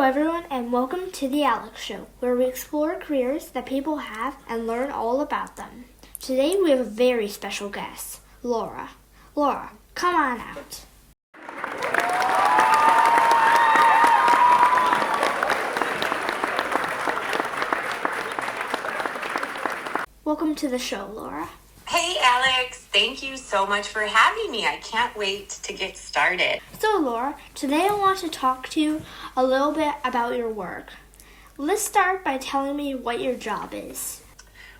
everyone, and welcome to The Alex Show, where we explore careers that people have and learn all about them. Today we have a very special guest, Laura. Laura, come on out. Welcome to the show, Laura. Hey Alex, thank you so much for having me. I can't wait to get started. So Laura, today I want to talk to you a little bit about your work. Let's start by telling me what your job is.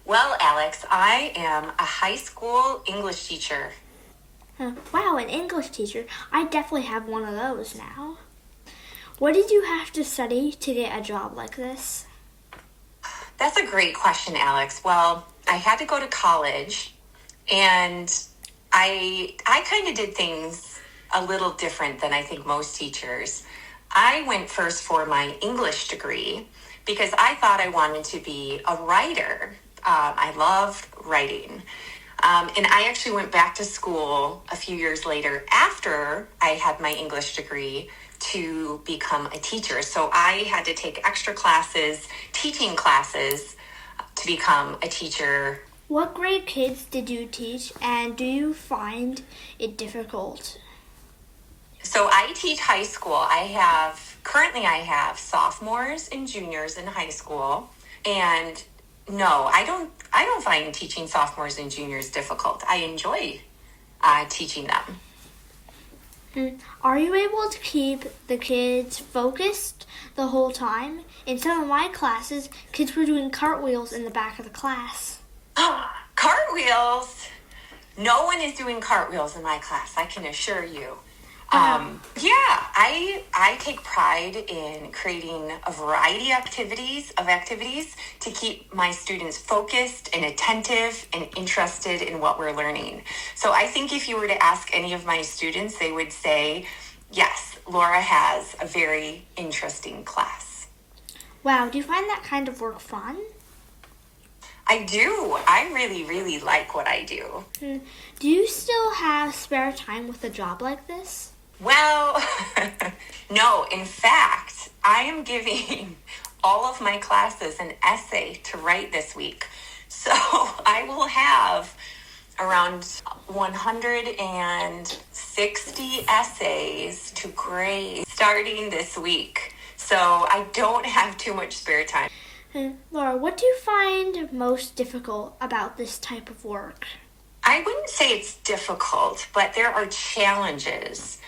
Well, Alex, I am a high school English teacher. Wow, an English teacher. I definitely have one of those now. What did you have to study to get a job like this? That's a great question, Alex. Well, I had to go to college, and I kind of did things a little different than I think most teachers. I went first for my English degree because I thought I wanted to be a writer. I loved writing. And I actually went back to school a few years later after I had my English degree to become a teacher. So I had to take extra classes, teaching classes, to become a teacher. What grade kids did you teach, and do you find it difficult? So I teach high school. Currently I have sophomores and juniors in high school. And no, I don't find teaching sophomores and juniors difficult. I enjoy teaching them. Are you able to keep the kids focused the whole time? In some of my classes, kids were doing cartwheels in the back of the class. Cartwheels? No one is doing cartwheels in my class, I can assure you. I take pride in creating a variety of activities to keep my students focused and attentive and interested in what we're learning. So I think if you were to ask any of my students, they would say, yes, Laura has a very interesting class. Wow, do you find that kind of work fun? I do. I really, really like what I do. Do you still have spare time with a job like this? Well, no. In fact, I am giving all of my classes an essay to write this week. So I will have around 160 essays to grade starting this week. So I don't have too much spare time. Laura, what do you find most difficult about this type of work? I wouldn't say it's difficult, but there are challenges.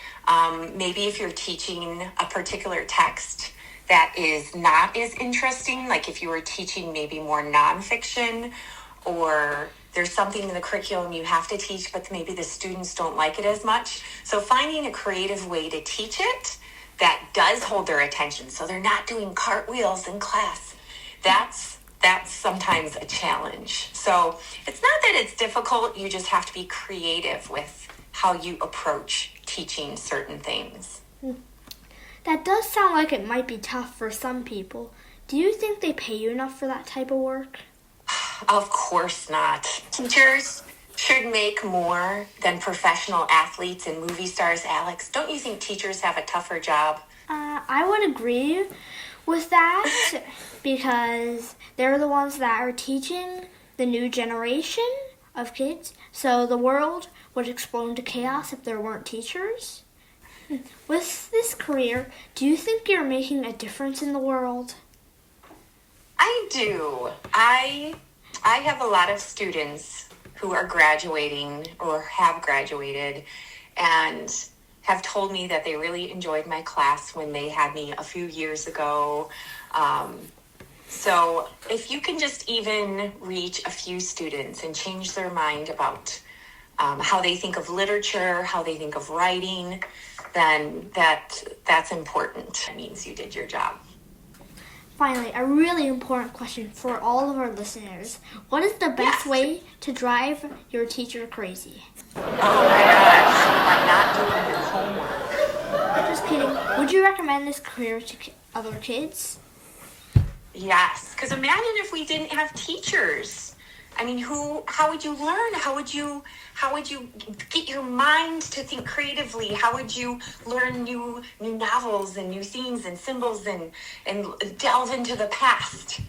Maybe if you're teaching a particular text that is not as interesting, like if you were teaching maybe more nonfiction, or there's something in the curriculum you have to teach, but maybe the students don't like it as much. So finding a creative way to teach it that does hold their attention, so they're not doing cartwheels in class. That's sometimes a challenge. So it's not that it's difficult, you just have to be creative with how you approach teaching certain things. That does sound like it might be tough for some people. Do you think they pay you enough for that type of work? Of course not. Teachers should make more than professional athletes and movie stars, Alex. Don't you think teachers have a tougher job? I would agree with that because they're the ones that are teaching the new generation of kids. So the world would explode into chaos if there weren't teachers. With this career, do you think you're making a difference in the world? I do. I have a lot of students who are graduating or have graduated and have told me that they really enjoyed my class when they had me a few years ago. So if you can just even reach a few students and change their mind about how they think of literature, how they think of writing, then that's important. It means you did your job. Finally, a really important question for all of our listeners. What is the best way to drive your teacher crazy? Oh my gosh, by not doing your homework. Just kidding. Would you recommend this career to other kids? Yes, because imagine if we didn't have teachers. I mean, how would you learn? How would you get your mind to think creatively? How would you learn new novels and new themes and symbols and delve into the past?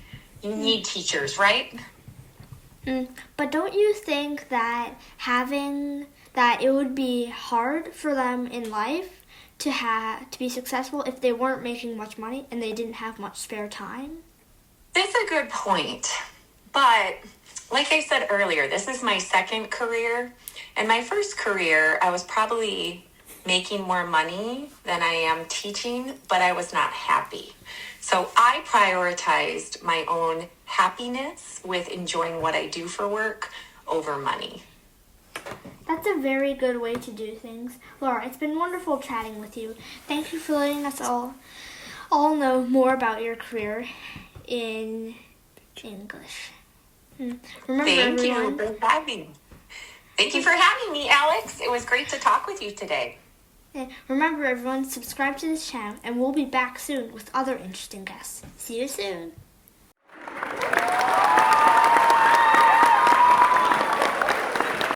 You need teachers, right? But don't you think that that it would be hard for them in life to be successful if they weren't making much money and they didn't have much spare time? That's a good point. But like I said earlier, this is my second career. And my first career, I was probably making more money than I am teaching, but I was not happy. So I prioritized my own happiness with enjoying what I do for work over money. That's a very good way to do things. Laura, it's been wonderful chatting with you. Thank you for letting us all know more about your career in English. Remember, Thank everyone, you for having. Thank you for having me, Alex. It was great to talk with you today. Remember, everyone, subscribe to this channel, and we'll be back soon with other interesting guests. See you soon.